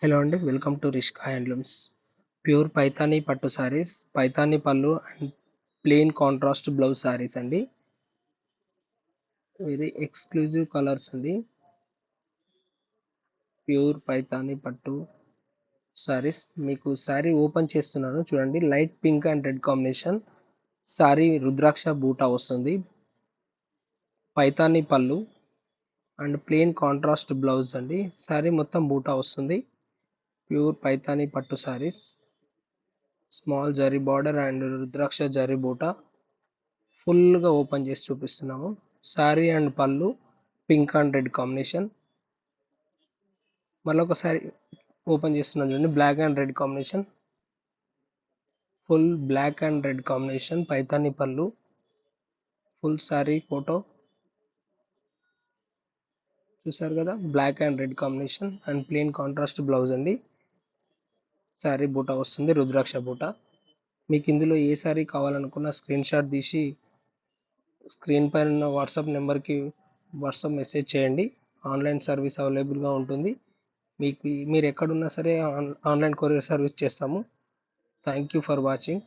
Hello అండి. Welcome to Rishka handlooms. Pure Paithani పట్టు saris, Paithani pallu and plain contrast blouse saris అండి. వెరీ ఎక్స్క్లూజివ్ కలర్స్ అండి. ప్యూర్ పైతానీ పట్టు సారీస్. మీకు సారీ ఓపెన్ చేస్తున్నాను చూడండి. Light pink and red combination. Sari rudraksha buta వస్తుంది. Paithani pallu and plain contrast blouse అండి. సారీ మొత్తం బూటా వస్తుంది. ప్యూర్ పైతానీ పట్టు saris. Small zari border and rudraksha zari buta ఫుల్గా ఓపెన్ చేసి చూపిస్తున్నాము. Sari and pallu pink and red combination. మళ్ళొకసారి ఓపెన్ చేస్తున్నాం చూడండి. Black and red combination. Full black and red combination Paithani పళ్ళు. ఫుల్ శారీ ఫోటో చూసారు కదా. Black and red combination and plain contrast blouse అండి. శారీ బూటా వస్తుంది, రుద్రాక్ష బూటా. మీకు ఇందులో ఏ శారీ కావాలనుకున్నా స్క్రీన్ షాట్ తీసి స్క్రీన్ పైన ఉన్న వాట్సాప్ నెంబర్కి వాట్సాప్ మెసేజ్ చేయండి. ఆన్లైన్ సర్వీస్ అవైలబుల్గా ఉంటుంది. మీరు ఎక్కడున్నా సరే ఆన్లైన్ కొరియర్ సర్వీస్ చేస్తాము. Thank you for watching.